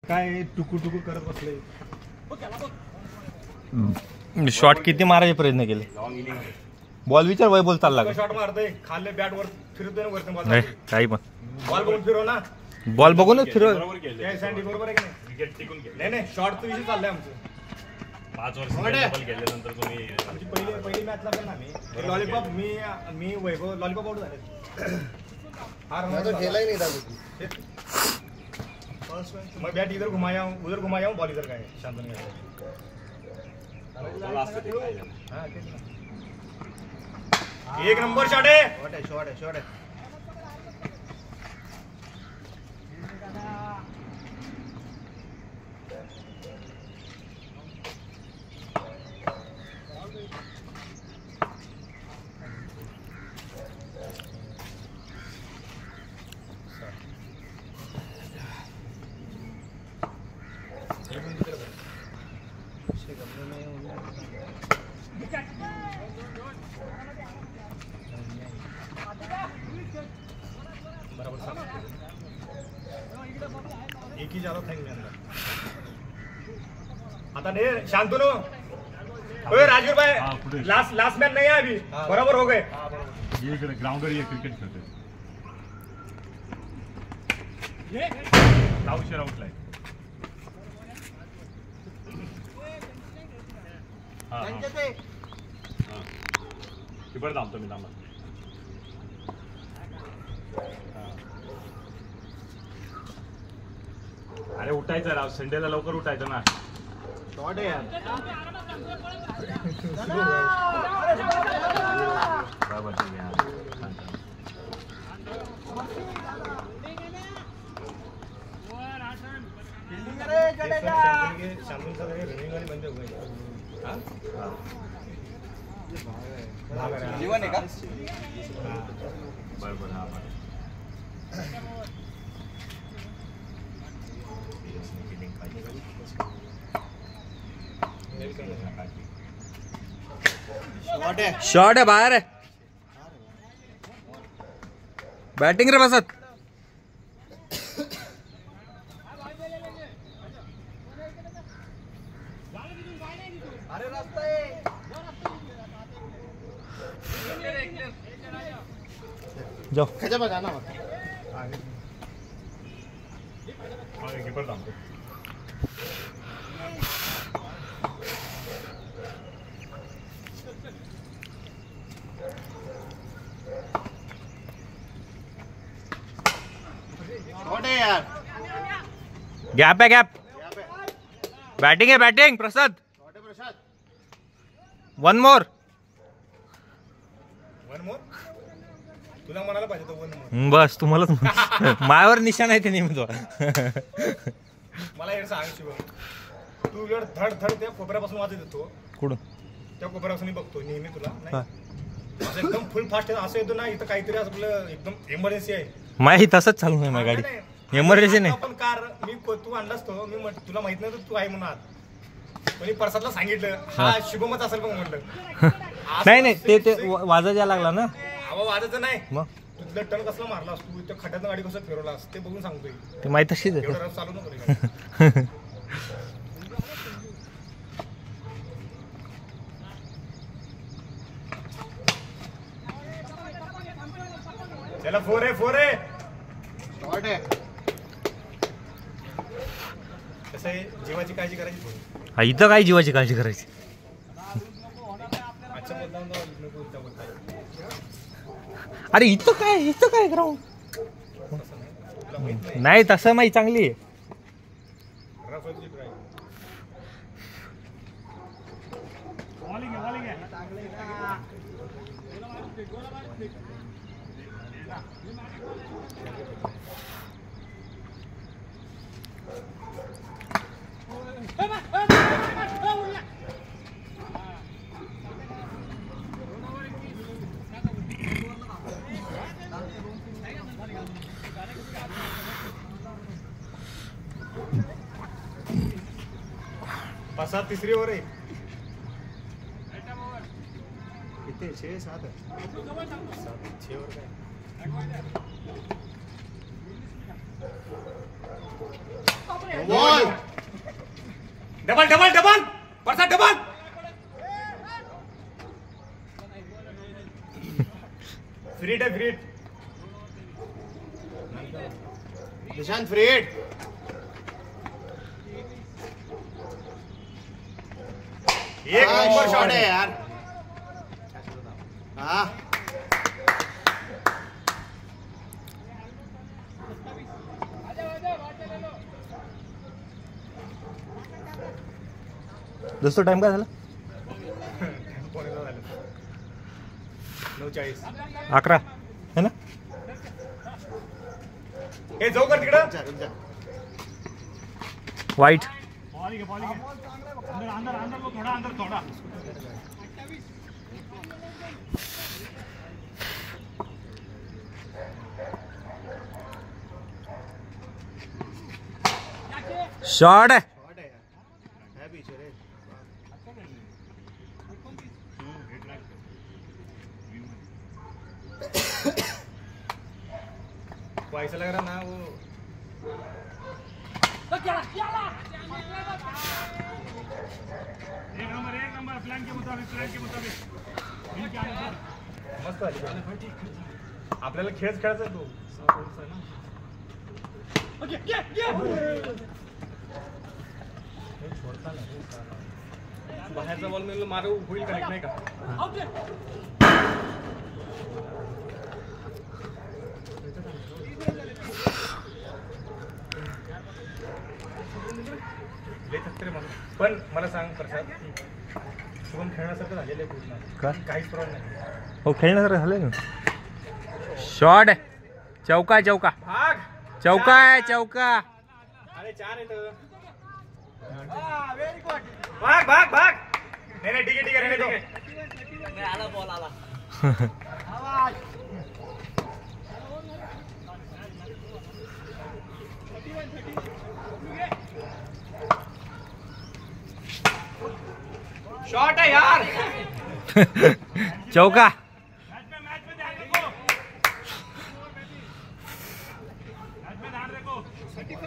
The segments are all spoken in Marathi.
काय टुकू टुकू करत बसले. शॉट किती मारायचे प्रयत्न केले. बॉल विचार वैभव चालला का. शॉट मारतोय खाल्ले बॅट वर फिरतोय वरती बॉल. काही पण बॉल बघून फिरव ना. बॉल बघूनच फिरव. बरोबर आहे की नाही. विकेट टिकून गेले. नाही शॉटचं विषय चाललंय आमचं. 5 वर्ष डबल गेल्यानंतर तुम्ही आमची पहिली मॅचला पण आम्ही लॉलीपॉप मी वैभव लॉलीपॉप आउट झाले. मैं बैट इधर घुमाया हूँ उधर घुमाया हूँ बॉल इधर का है. शांतनु एक नंबर शॉट है. शॉट है. एक ही ज्यादा थैंक अंदर आता नहीं. शांतनु राजवीर भाई लास्ट मैच नहीं है अभी. बराबर हो गए. ये ग्राउंडर ये क्रिकेट खेळते. लावशेर आउटलाय. कीपर थांबतो मी थांबा. अरे उठायचं राव संडेला लवकर उठायचं ना. शॉट है यार. बरोबर शांतनु रनिंग वाले बंदे हो गए. जीवन आहे का. बरोबर. हा शॉट है बाहेर आहे. बॅटिंग रे बसत. जाओ कीपर थांबतो. गॅप आहे गॅप. बॅटिंग आहे बॅटिंग प्रसाद. 1 मोर. तुला म्हणायला पाहिजे तो 1 मोर. बस तुम्हालाच मायावर निशाण आहे ते नेहमी तो. मला हे सांग शिव तू वेळ धड त्या कोपऱ्यापासून वाजत येतो. कुठं त्या कोपऱ्यापासून बघतो नेहमी तुला नाही असं एकदम फुल फास्ट असं येतो ना. इथं काहीतरी आपलं एकदम इमर्जन्सी आहे. माही तसंच चालू आहे माझी गाडी. इमर्जन्सी नाही. पण कार तू आणलास तो मी तुला माहित नाही तू आहे म्हणून आत पण प्रसादला सांगितलं हा शुभमच असेल पण म्हटलं. नाही ते वाजायला लागला ना. वाजायचं नाही मग तुझं टर्न कसला मारलास तू त्या खड्यातनं गाडी कसं फिरवलास ते बघून सांगतोय. ते माहित तशीच आहे. एवढं चालू नको चला 4 आहे. शॉट आहे. कसं आहे जीवाची काळजी करायची थोडी. इथं काय जीवाची काळजी करायची. अरे इथं काय ग्राउंड नाही तसं माहिती चांगली आहे. पासा तिसरी ओव्हर आहे. किती 6-7 6 ओव्हर काय बॉल डबल डबल डबल प्रसाद डबल फ्रीट आहे फ्रीट निशांत फ्रीट एक नंबर शॉट आहे यार हा दोस्तों टाइम काय झाला 9:40 11 है ना हे जाऊ कर तिकडं वाईट अंदर अंदर अंदर को थोड़ा अंदर थोड़ा शॉट है पैसा लग रहा ना वो एक नंबर प्लान के मुताबिक इनके आने पर मस्त आली आपल्याला खेळच खेळायचा आहे तो बाहेरचा बॉल मी मारू होईल कनेक्ट नाही का पण मला सांग प्रसाद शुभम खेळण्यासारखं झालेलं आहे पूर्ण का? काहीच प्रॉब्लेम नाही हो खेळण्यासारखं झालंय ना शॉट आहे चौका चौका भाग चौका आहे चौका अरे 4 येतं भाग भाग भाग नाही नाही ठीक आहे ठीक आहे आला बॉल आला शॉट है यार चौका मैच में ध्यान रखो मैच में ध्यान रखो 35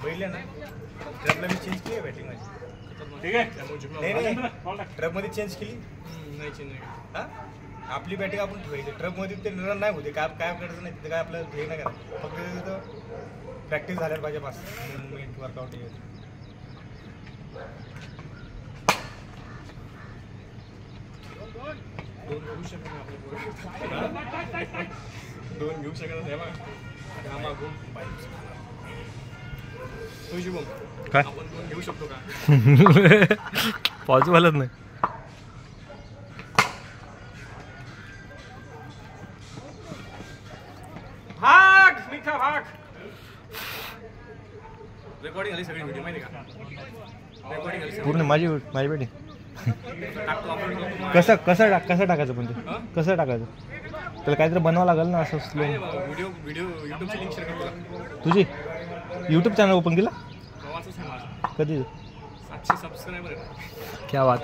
बैल ना ट्रकला मी चेंज केली बॅटिंग माझी ठीक है नाही नाही ट्रक मध्ये चेंज केली नाही चेंज हा आपली बॅटिंग आपण ठेवायची ट्रक मध्ये ते रन नाही होते काय काय करायचं नाही तिथे काय आपलं हे नाही करायचं फक्त तिथं प्रॅक्टिस झाल्यावर पाहिजे पास मूवमेंट वर्कआउट हे दोन घेऊ शकत नाही शुभम काय आपण दोन घेऊ शकतो का पॉसिबलच नाही भाग मिठा भाग रेकॉर्डिंग आली सगळी व्हिडिओ माहिती का रेकॉर्डिंग आली पूर्ण माझी बॅटिंग टाकतो आपण कसं टाकायचं पण ते कसं टाकायचं त्याला काहीतरी बनवावं लागेल ना असं स्लो व्हिडिओ युट्यूबची लिंक शेअर करतो तुझी यूट्यूब चॅनल ओपन केला प्रवासच आहे माझा कधी 700 सबस्क्रायबर आहे क्या बात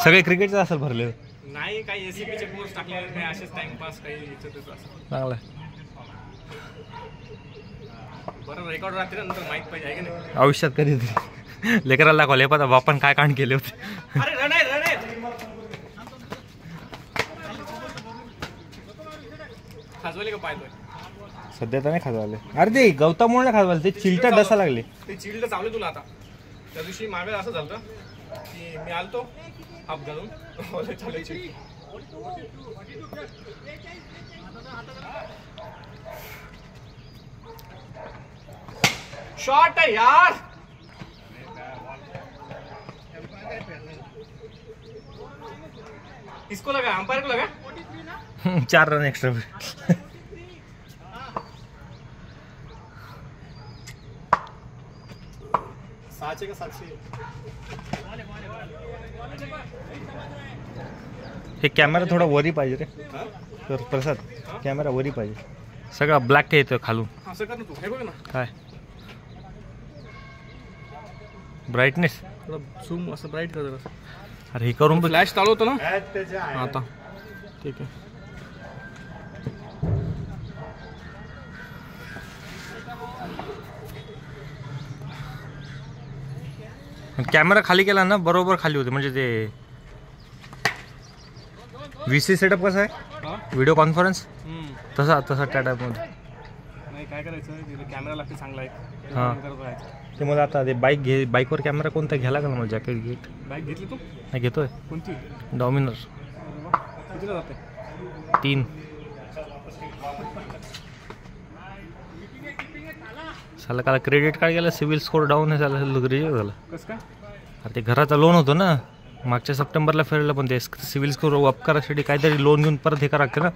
सगळे क्रिकेटचं असेल भरले नाही काही एसीपीचे पोस्ट टाकले काही असेच टाइमपास काही याच्यात असं चांगलं बरं रेकॉर्ड रात्री नंतर माहित पाहिजे आहे की नाही आयुष्यात कधी लेकराला दाखवले पण बापान काय कांड केले होते अरे रन आहे खाजवले का पाहतोय सध्या तर नाही खाजवाले अरे ते गौतममुळे खाजवाले ते चिलटा डसा लागले ते चिल्ड चावले तुला आता त्या दिवशी मागे असं झालं की मी आलतो हाफ घालून चालू चिल्ड शॉट है यार इसको लगा अंपायर को लगा 4 रन एक्स्ट्रा 700 का 700 हे कॅमेरा थोडा वरी पाहिजे रे तर प्रसाद कॅमेरा वरी पाहिजे सगळा ब्लॅक येतो खालून असं कर ना तू हे बघ ना काय ब्राईटनेस थोडं झूम असं ब्राईट कर जरा अरे हे करून बघ फ्लॅश चालू होतं ना आता ठीक आहे कॅमेरा खाली केला ना बरोबर खाली होते म्हणजे ते VC सेटअप कसा आहे व्हिडिओ कॉन्फरन्स तसा तसा त्या टाईपमध्ये नाही काय करायचं तिथे कॅमेरा लागते चांगला एक हां ते मला आता ते बाईकवर कॅमेरा कोणता घ्यायला का मला जॅकेट घेत बाईक घेतली तू नाही घेतोय कोणती डॉमिनर कितीला जाते 3 साला काल क्रेडिट कार्ड गेलं सिव्हिल स्कोर डाऊन आहे झालं रिजेक्ट झालं कसं काय अरे ते घराचा लोन होतो ना मागच्या सप्टेंबरला फेरलं पण ते सिव्हिल स्कोर अप करायसाठी काहीतरी लोन घेऊन परत हे करा लागते ना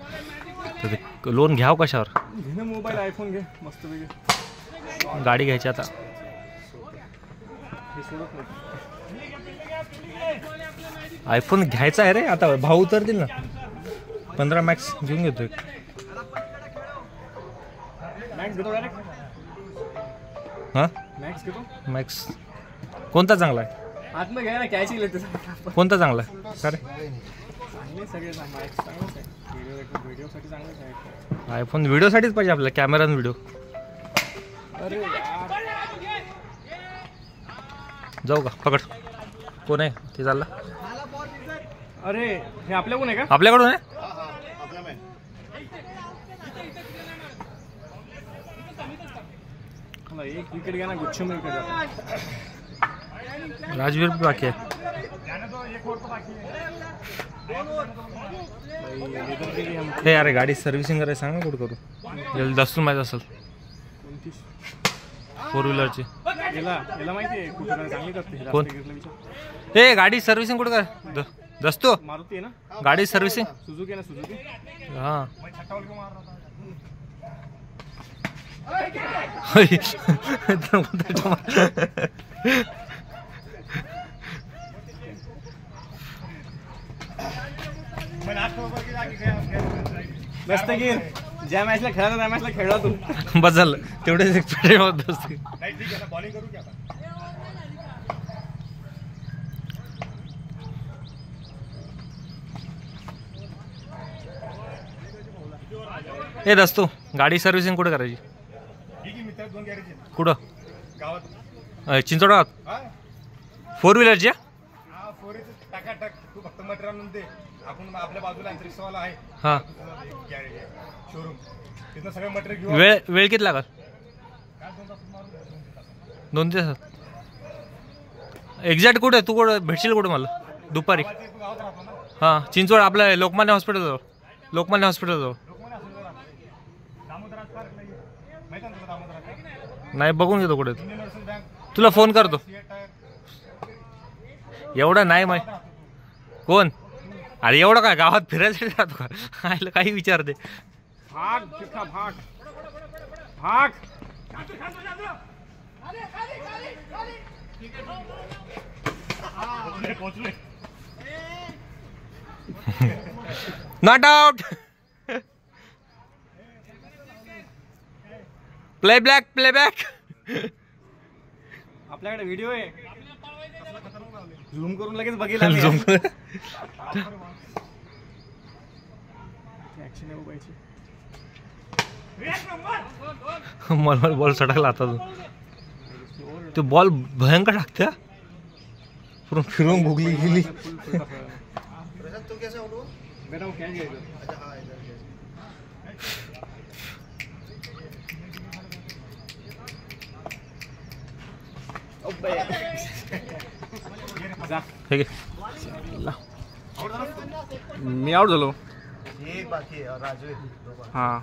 तर ते लोन घ्यावं कशावर घे ना मोबाईल आयफोन घे मस्त पैकी गाडी घ्यायची आता हे सोडत नाही आयफोन घ्यायचा आहे रे आता भाव उतरतील ना 15 मॅक्स घेऊन घेतोय मॅक्स घेतो डायरेक्ट हां मॅक्स घेतो मॅक्स कोणता चांगला आहे आतमध्ये घ्या ना कॅच येईल कोणता चांगला आहे का रे चांगले सगळे मॅक्स चांगलंच आहे व्हिडिओसाठी चांगलंच आहे आयफोन व्हिडिओसाठीच पाहिजे आपल्याला कॅमेरा आणि व्हिडिओ अरे यार जाऊ का पकड कोण आहे ते चालला अरे हे आपल्याकडून आहे का आपल्याकडून आहे मला एक विकेट घ्या ना गुच्छ में विकेट जातो राजवीर भी बाकी आहे हे अरे गाडी सर्व्हिसिंग करायला सांग ना कुठं करू जल्दी दसून माहीत असेल कोणती 4 व्हीलरची याला माहिती आहे कुठं चांगली करते कोण? हे गाडी सर्व्हिसिंग कुठं कर दसतो मारुती आहे ना गाडी सर्व्हिसिंग सुझुकी आहे ना सुझुकी हां मस्त की ज्या मॅचला खेळला त्या मॅचला खेळला तू बस झालं तेवढेच एक्सपिरियन्स होत असते बॉलिंग करू की आता हे दसतो गाडी सर्व्हिसिंग कुठे करायची ठीक आहे मित्र 2 गॅरेज आहेत कुठं गावात चिंचोडात हा 4 व्हीलरची हा फोरेच टाकाटाक तू फक्त मटेरियल म्हणते आपण आपल्या बाजूला रिक्षावाला आहे हां गॅरेज शोरूम तिथं सगळं मटेरियल घेऊ वेळ किती लागल काय 2 तास मारून 2 तासात एक्झॅक्ट कुठे तू कुठं भेटशील कुठं मला दुपारी तू गावात राहतो ना हां चिंचवड आपलं लोकमान्य हॉस्पिटलजवळ लोकमान्य हॉस्पिटलजवळ दामोदराज पार्क नाही माहिती ना तुला दामोदराज नाही बघून घेतो कुठे इंडियन ओव्हरसीज बँक तुला फोन करतो थिएटर एवढं नाही माहिती कोण अरे एवढं काय गावात फिरायसाठी राहतो का आयला काही विचारते भाग तिथं भाग भाग पोहोचलोय नॉट आउट प्ले बॅक आपल्याकडे व्हिडिओ आहे झूम करून लगेच बघितला झूम ऍक्शन आहे उभायची मला बॉल सटकला आता तो बॉल भयंकर टाकते पूर्ण फिरून भोगली गेली बेटा वो क्या जाएगा जा ठीक आहे मी आउट झालो एक बाकी आहे राजू आहे हां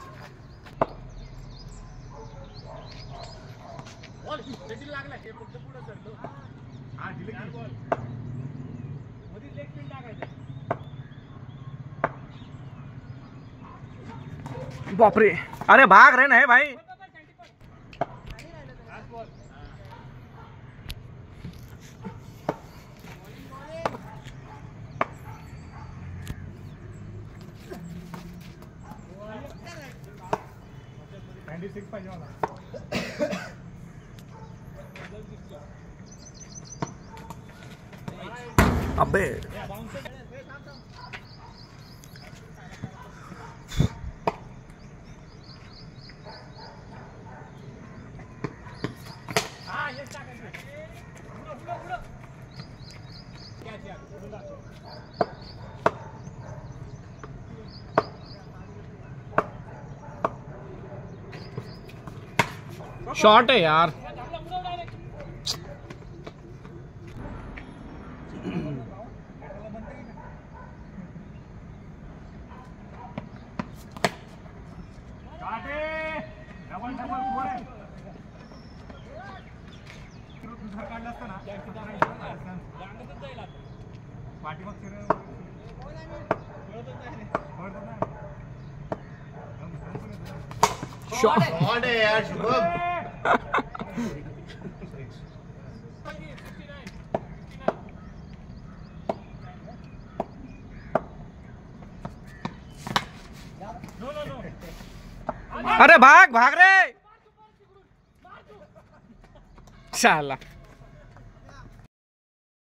बापरे अरे भाग रहे ना है भाई अबे शॉट है यार. शॉट है यार शुभम. अरे भाग भाग रे. चला.